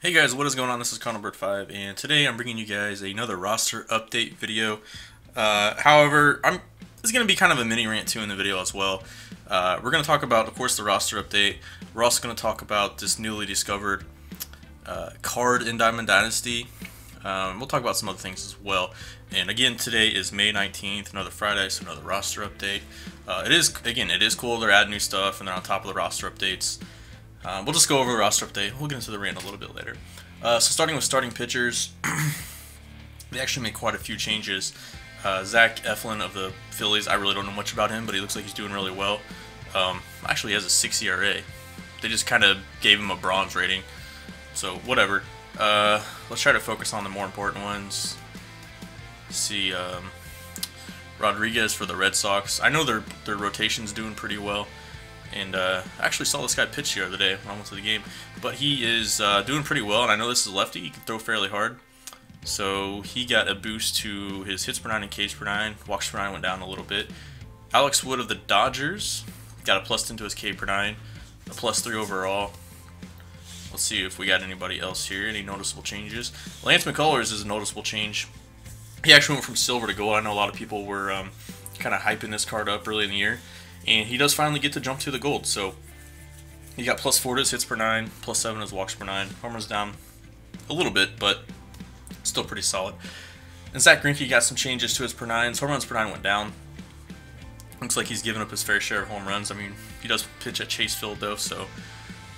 Hey guys, what is going on? This is ConnellBird5, and today I'm bringing you guys another roster update video. This is going to be kind of a mini rant too in the video as well. We're going to talk about, of course, the roster update. We're also going to talk about this newly discovered card in Diamond Dynasty. We'll talk about some other things as well. And again, today is May 19th, another Friday, so another roster update. It is cool. They're adding new stuff, and they're on top of the roster updates. We'll just go over the roster update. We'll get into the rant a little bit later. So starting with starting pitchers, they actually made quite a few changes. Zach Eflin of the Phillies, I really don't know much about him, but he looks like he's doing really well. Actually, he has a 6 ERA. They just kind of gave him a bronze rating, so whatever. Let's try to focus on the more important ones. Let's see, Rodriguez for the Red Sox. I know their rotation's doing pretty well. And I actually saw this guy pitch the other day when I went to the game. But he is doing pretty well, and I know this is a lefty. He can throw fairly hard. So he got a boost to his hits per nine and Ks per nine. Walks per nine went down a little bit. Alex Wood of the Dodgers got a +10 to his K per nine. A +3 overall. Let's see if we got anybody else here. Any noticeable changes? Lance McCullers is a noticeable change. He actually went from silver to gold. I know a lot of people were kind of hyping this card up early in the year. And he does finally get to jump to the gold. So he got +4 to his hits per nine, +7 to his walks per nine. Home runs down a little bit, but still pretty solid. And Zack Greinke got some changes to his per nines. Home runs per nine went down. Looks like he's given up his fair share of home runs. I mean, he does pitch at Chase Field though,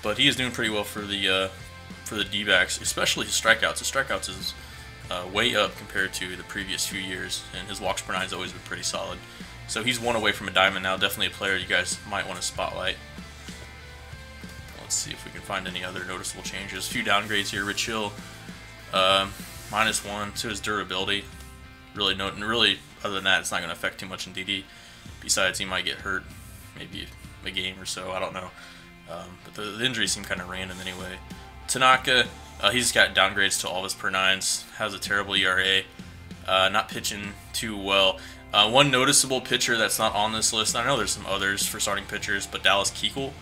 but he is doing pretty well for the D-backs, especially his strikeouts. His strikeouts is way up compared to the previous few years, and his walks per nine has always been pretty solid. So he's one away from a diamond now. Definitely a player you guys might want to spotlight. Let's see if we can find any other noticeable changes. A few downgrades here. Rich Hill, -1 to his durability. Really, other than that, it's not going to affect too much in DD. Besides, he might get hurt, maybe a game or so. I don't know. But the injuries seem kind of random anyway. Tanaka, he's got downgrades to all of his per nines. Has a terrible ERA. Not pitching too well. One noticeable pitcher that's not on this list, I know there's some others for starting pitchers, but Dallas Keuchel.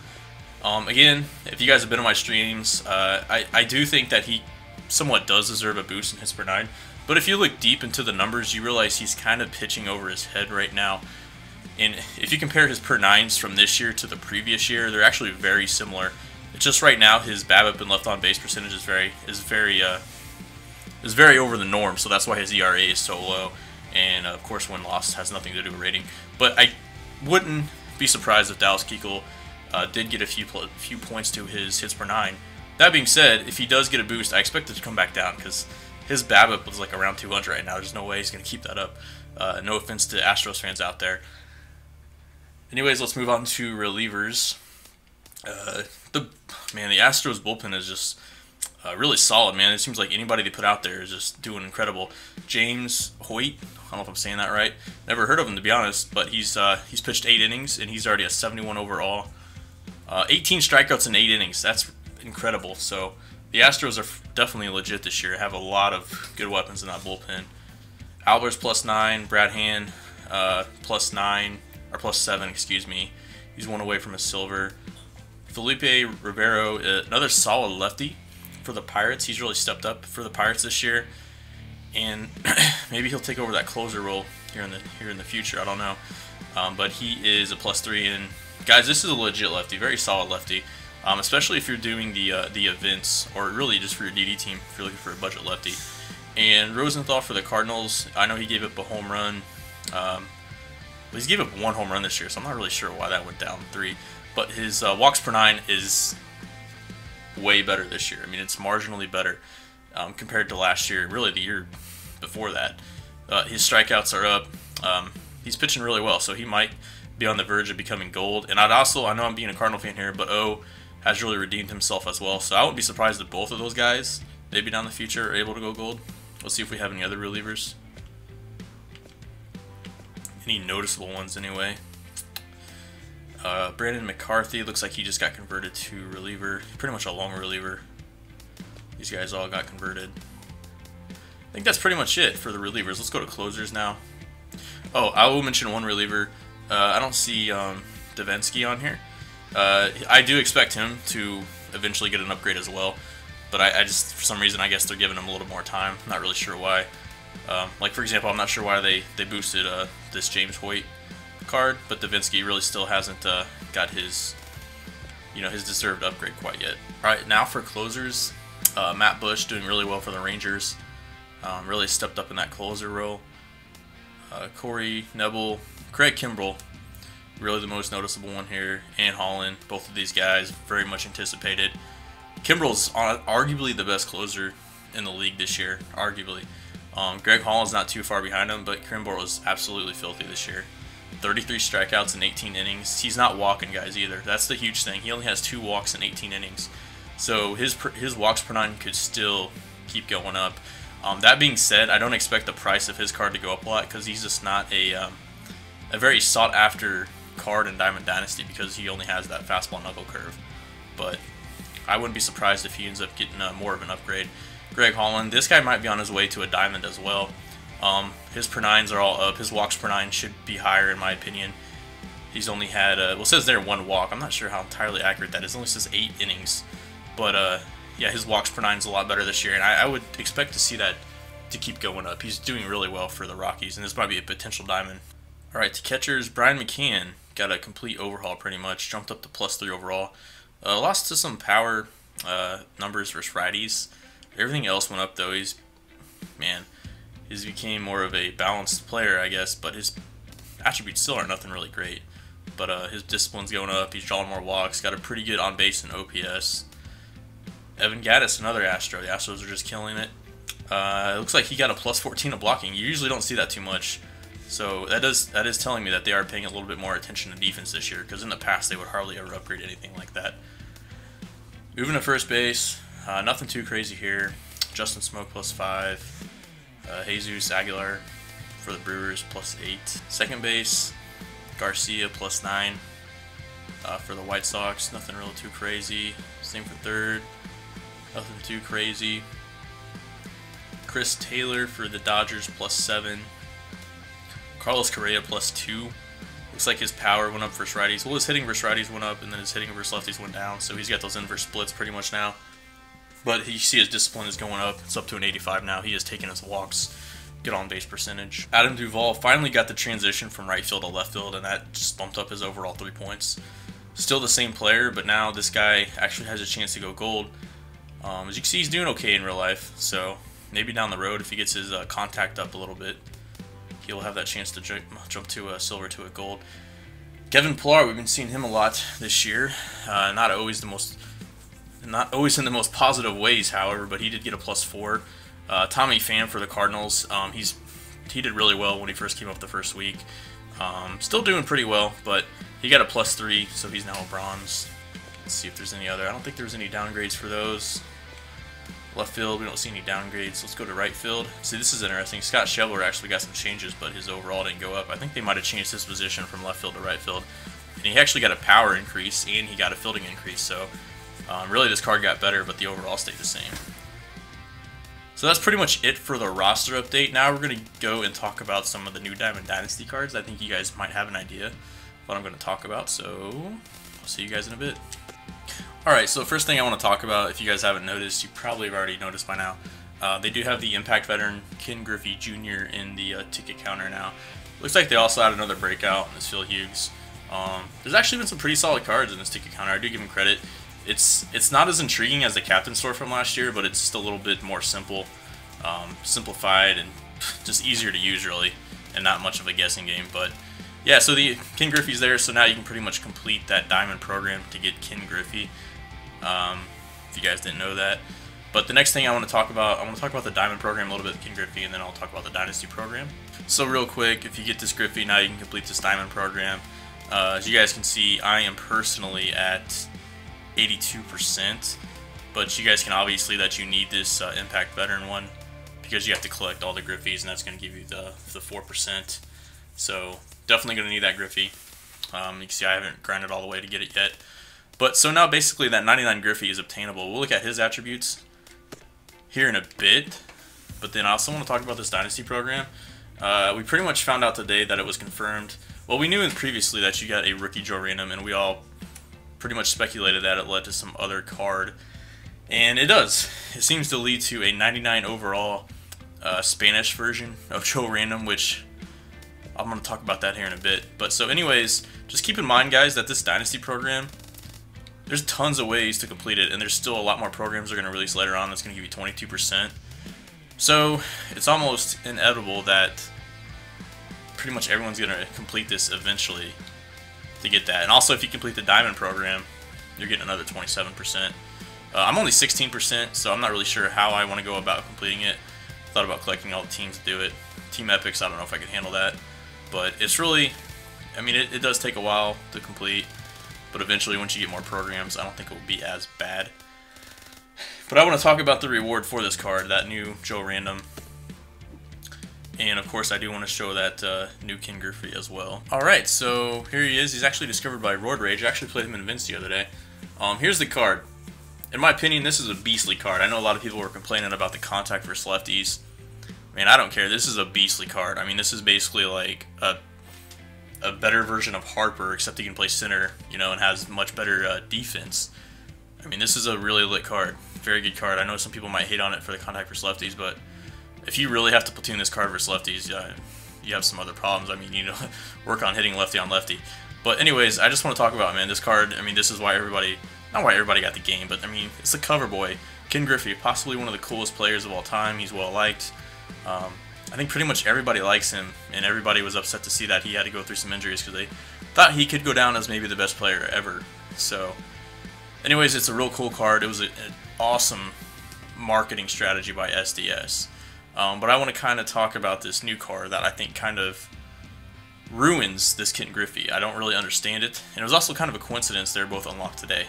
Again, if you guys have been on my streams, I do think that he somewhat does deserve a boost in his per nine. But if you look deep into the numbers, you realize he's kind of pitching over his head right now. And if you compare his per nines from this year to the previous year, they're actually very similar. It's just right now his BABIP and left on base percentage is very over the norm, so that's why his ERA is so low. And of course, win-loss has nothing to do with rating. But I wouldn't be surprised if Dallas Keuchel did get a few points to his hits per nine. That being said, if he does get a boost, I expect it to come back down because his BABIP was like around 200 right now. There's no way he's going to keep that up. No offense to Astros fans out there. Anyways, let's move on to relievers. The Astros bullpen is just really solid, man. It seems like anybody they put out there is just doing incredible. James Hoyt, I don't know if I'm saying that right. Never heard of him, to be honest, but he's pitched 8 innings, and he's already a 71 overall. 18 strikeouts in 8 innings. That's incredible. So the Astros are definitely legit this year. Have a lot of good weapons in that bullpen. Albert's +9. Brad Hand +9, or +7, excuse me. He's one away from a silver. Felipe Rivero, another solid lefty for the Pirates. He's really stepped up for the Pirates this year, and maybe he'll take over that closer role here in the future. I don't know, but he is a +3. And guys, this is a legit lefty, very solid lefty, especially if you're doing the events, or really just for your DD team if you're looking for a budget lefty. And Rosenthal for the Cardinals, I know he gave up a home run. He's gave up 1 home run this year, so I'm not really sure why that went down 3. But his walks per nine is way better this year. I mean, it's marginally better compared to last year, really the year before that. His strikeouts are up. He's pitching really well, so he might be on the verge of becoming gold. And I know I'm being a Cardinal fan here, but O has really redeemed himself as well. So I wouldn't be surprised if both of those guys, maybe down the future, are able to go gold. Let's see if we have any other relievers. Any noticeable ones anyway. Brandon McCarthy, looks like he just got converted to reliever. Pretty much a long reliever. These guys all got converted. I think that's pretty much it for the relievers. Let's go to closers now. Oh, I will mention one reliever. I don't see Davinsky on here. I do expect him to eventually get an upgrade as well. but I just, for some reason, I guess they're giving him a little more time. Not really sure why. Like, for example, I'm not sure why they boosted this James Hoyt card, but Davinsky really still hasn't got his, his deserved upgrade quite yet. All right, now for closers, Matt Bush doing really well for the Rangers. Really stepped up in that closer role. Corey Nebel, Craig Kimbrel, really the most noticeable one here, and Holland. Both of these guys very much anticipated. Kimbrel's arguably the best closer in the league this year, arguably. Greg Holland's not too far behind him, but Kimbrel was absolutely filthy this year. 33 strikeouts in 18 innings. He's not walking guys either. That's the huge thing. He only has 2 walks in 18 innings. So his walks per 9 could still keep going up. That being said, I don't expect the price of his card to go up a lot because he's just not a very sought-after card in Diamond Dynasty because he only has that fastball knuckle curve. But I wouldn't be surprised if he ends up getting more of an upgrade. Greg Holland, this guy might be on his way to a diamond as well. His per 9s are all up. His walks per 9 should be higher in my opinion. He's only had, well, it says there 1 walk. I'm not sure how entirely accurate that is. It only says 8 innings. But, yeah, his walks per 9 is a lot better this year, and I would expect to see that to keep going up. He's doing really well for the Rockies, and this might be a potential diamond. All right, to catchers, Brian McCann got a complete overhaul pretty much. Jumped up to +3 overall. Lost to some power numbers versus righties. Everything else went up, though. He's became more of a balanced player, I guess, but his attributes still are nothing really great. But his discipline's going up. He's drawing more walks. Got a pretty good on-base and OPS. Evan Gattis, another Astro. The Astros are just killing it. It looks like he got a +14 of blocking. You usually don't see that too much. So that is telling me that they are paying a little bit more attention to defense this year, because in the past they would hardly ever upgrade anything like that. Moving to first base, nothing too crazy here. Justin Smoak +5. Jesus Aguilar for the Brewers +8. Second base, Garcia +9. For the White Sox, nothing real too crazy. Same for third, nothing too crazy. Chris Taylor for the Dodgers +7. Carlos Correa +2. Looks like his power went up versus righties. Well, his hitting versus righties went up, and then his hitting versus lefties went down. So he's got those inverse splits pretty much now. But you see his discipline is going up. It's up to an 85 now. He has taken his walks. Good on-base percentage. Adam Duvall finally got the transition from right field to left field, and that just bumped up his overall 3 points. Still the same player, but now this guy actually has a chance to go gold. As you can see, he's doing okay in real life. So maybe down the road, if he gets his contact up a little bit, he'll have that chance to jump to a silver to a gold. Kevin Pillar, we've been seeing him a lot this year. Not always in the most positive ways, however, but he did get a +4. Tommy Pham for the Cardinals. He did really well when he first came up the first week. Still doing pretty well, but he got a +3, so he's now a bronze. Let's see if there's any other. I don't think there's any downgrades for those. Left field, we don't see any downgrades. Let's go to right field. See, this is interesting. Scott Schebler actually got some changes, but his overall didn't go up. I think they might have changed his position from left field to right field. And he actually got a power increase, and he got a fielding increase. So, really, this card got better, but the overall stayed the same. So that's pretty much it for the roster update. Now we're going to go and talk about some of the new Diamond Dynasty cards. I think you guys might have an idea of what I'm going to talk about. So, I'll see you guys in a bit. Alright, so first thing I want to talk about, if you guys haven't noticed, you probably have already noticed by now, they do have the Impact veteran Ken Griffey Jr. in the ticket counter now. Looks like they also had another breakout in this Phil Hughes. There's actually been some pretty solid cards in this ticket counter. I do give him credit. It's not as intriguing as the Captain Store from last year, but it's just a little bit more simple, simplified, and just easier to use really, and not much of a guessing game. But yeah, so the Ken Griffey's there, so now you can pretty much complete that Diamond program to get Ken Griffey. If you guys didn't know that. But the next thing I want to talk about the Diamond program a little bit with Ken Griffey, and then I'll talk about the Dynasty program. So real quick, if you get this Griffey, now you can complete this Diamond program. As you guys can see, I am personally at 82%, but you guys can obviously that you need this Impact Veteran one because you have to collect all the Griffies, and that's going to give you the 4%. So definitely going to need that Griffey. You can see I haven't grinded all the way to get it yet. But so now basically that 99 Griffey is obtainable. We'll look at his attributes here in a bit. But then I also want to talk about this Dynasty program. We pretty much found out today that it was confirmed. Well, we knew previously that you got a rookie Joe Random, and we all pretty much speculated that it led to some other card And it does. It seems to lead to a 99 overall Spanish version of Joe Random, which I'm going to talk about that here in a bit. But so anyways, just keep in mind, guys, that this Dynasty program, there's tons of ways to complete it, and there's still a lot more programs they're going to release later on that's going to give you 22%. So it's almost inevitable that pretty much everyone's going to complete this eventually to get that. And also, if you complete the Diamond program, you're getting another 27%. I'm only 16%, so I'm not really sure how I want to go about completing it. Thought about collecting all the teams to do it. Team Epics, I don't know if I can handle that. But it's really, I mean, it does take a while to complete. But eventually, once you get more programs, I don't think it will be as bad. But I want to talk about the reward for this card, that new Joe Random. And of course, I do want to show that new Ken Griffey as well. Alright, so here he is. He's actually discovered by Roid Rage. I actually played him in Vince the other day. Here's the card. In my opinion, this is a beastly card. I know a lot of people were complaining about the contact versus lefties. Man, I don't care. This is a beastly card. I mean, this is basically like a better version of Harper, except he can play center, you know, and has much better defense. I mean, this is a really lit card. Very good card. I know some people might hate on it for the contact versus lefties, but if you really have to platoon this card versus lefties, you have some other problems. I mean, you know, work on hitting lefty on lefty. But anyways, I just want to talk about, man, this card. I mean, this is why everybody, not why everybody got the game, but I mean, it's the cover boy, Ken Griffey, possibly one of the coolest players of all time. He's well liked. I think pretty much everybody likes him, and everybody was upset to see that he had to go through some injuries because they thought he could go down as maybe the best player ever. So, anyways, it's a real cool card. It was an awesome marketing strategy by SDS. But I want to kind of talk about this new card that I think kind of ruins this Ken Griffey. I don't really understand it, and it was also kind of a coincidence they're both unlocked today,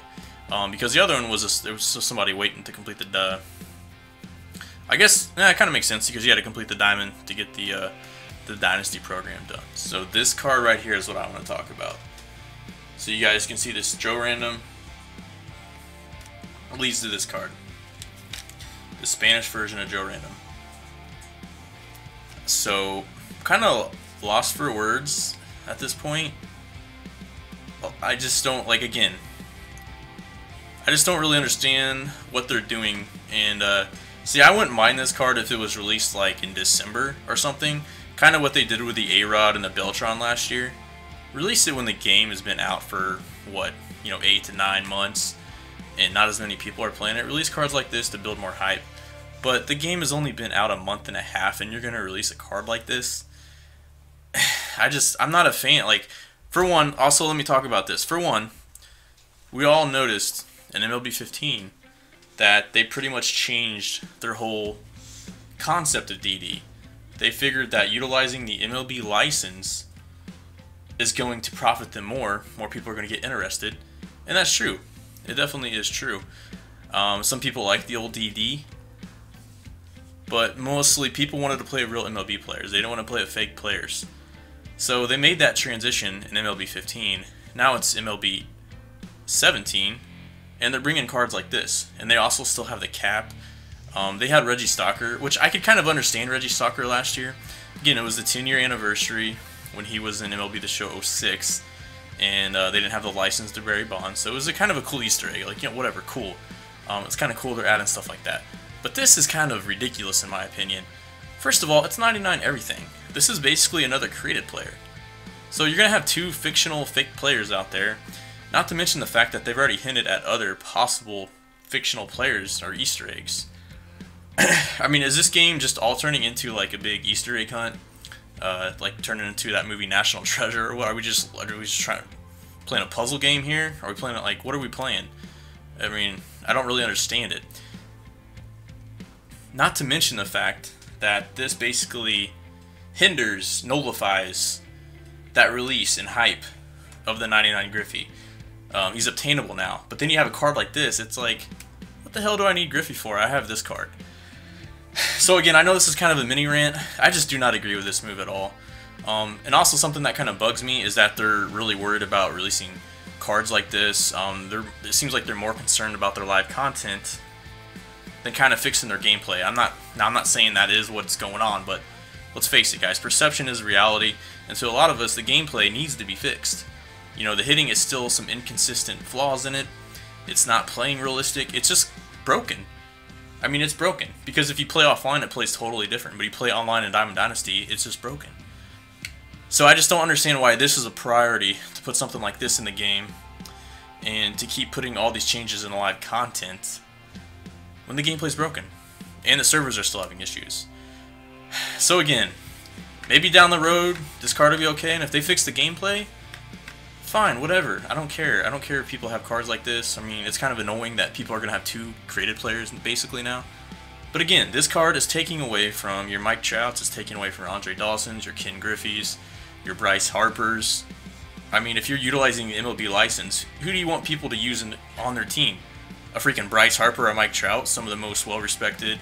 because the other one was there was just somebody waiting to complete the. I guess it kind of makes sense because you had to complete the Diamond to get the Dynasty program done. So this card right here is what I want to talk about. So you guys can see this Joe Random leads to this card, the Spanish version of Joe Random. So kind of lost for words at this point. I just don't, like, again, I just don't really understand what they're doing. And see, I wouldn't mind this card if it was released like in December or something, kind of what they did with the A-Rod and the Beltron last year. Release it when the game has been out for what, you know, 8 to 9 months and not as many people are playing it. Release cards like this to build more hype. But the game has only been out a month and a half, and you're going to release a card like this? I'm not a fan. Like, for one, also let me talk about this. For one, we all noticed in MLB 15 that they pretty much changed their whole concept of DD. They figured that utilizing the MLB license is going to profit them more. More people are going to get interested, and that's true. It definitely is true. Some people like the old DD. But mostly people wanted to play real MLB players. They don't want to play with fake players. So they made that transition in MLB 15. Now it's MLB 17. And they're bringing cards like this. And they also still have the cap. They had Reggie Stalker, which I could kind of understand Reggie Stalker last year. Again, it was the 10-year anniversary when he was in MLB The Show 06. And they didn't have the license to Barry Bonds. So it was a kind of a cool Easter egg. Like, you know, whatever, cool. It's kind of cool they're adding stuff like that. But this is kind of ridiculous in my opinion. First of all, it's 99 everything. This is basically another created player. So you're going to have two fictional fake players out there. Not to mention the fact that they've already hinted at other possible fictional players or Easter eggs. I mean, is this game just all turning into like a big Easter egg hunt? Like turning into that movie National Treasure? Or what? Are we just playing a puzzle game here? Are we playing it like, what are we playing? I mean, I don't really understand it. Not to mention the fact that this basically hinders, nullifies that release and hype of the 99 Griffey. He's obtainable now. But then you have a card like this, it's like, what the hell do I need Griffey for? I have this card. So again, I know this is kind of a mini rant. I just do not agree with this move at all. And also something that kind of bugs me is that they're really worried about releasing cards like this. It seems like they're more concerned about their live content than kind of fixing their gameplay. I'm not saying that is what's going on, but let's face it, guys. Perception is reality, and to a lot of us, the gameplay needs to be fixed. You know, the hitting is still some inconsistent flaws in it. It's not playing realistic. It's just broken. I mean, it's broken. Because if you play offline, it plays totally different. But you play online in Diamond Dynasty, it's just broken. So I just don't understand why this is a priority to put something like this in the game and to keep putting all these changes in the live content when the gameplay's broken and the servers are still having issues. So again, maybe down the road this card will be okay, and if they fix the gameplay, fine, whatever. I don't care. I don't care if people have cards like this. I mean, it's kind of annoying that people are going to have 2 created players basically now. But again, this card is taking away from your Mike Trouts, it's taking away from your Andre Dawson's, your Ken Griffey's, your Bryce Harper's. I mean, if you're utilizing the MLB license, who do you want people to use on their team? A freaking Bryce Harper or Mike Trout, some of the most well-respected,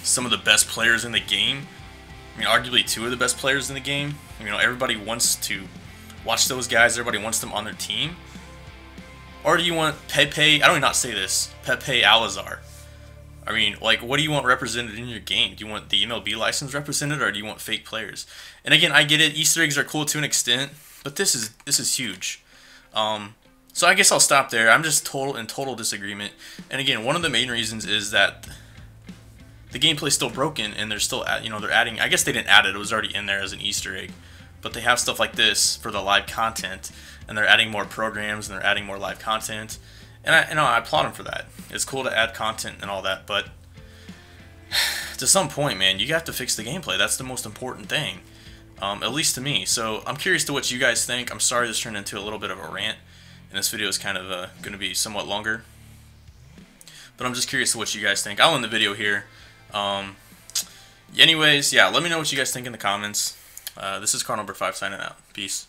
some of the best players in the game. I mean, arguably 2 of the best players in the game. You know, everybody wants to watch those guys. Everybody wants them on their team. Or do you want Pepe? I don't even not say this. Pepe Alazar. I mean, like, what do you want represented in your game? Do you want the MLB license represented, or do you want fake players? And again, I get it. Easter eggs are cool to an extent, but this is huge. So I guess I'll stop there. I'm just in total disagreement. And again, one of the main reasons is that the gameplay's still broken, and they're still, they're adding. I guess they didn't add it; it was already in there as an Easter egg. But they have stuff like this for the live content, and they're adding more programs, and they're adding more live content. And I applaud them for that. It's cool to add content and all that, but to some point, man, you have to fix the gameplay. That's the most important thing, at least to me. So I'm curious to what you guys think. I'm sorry this turned into a little bit of a rant, and this video is kind of going to be somewhat longer. But I'm just curious to what you guys think. I'll end the video here. Anyways, yeah, let me know what you guys think in the comments. This is Car number 5 signing out. Peace.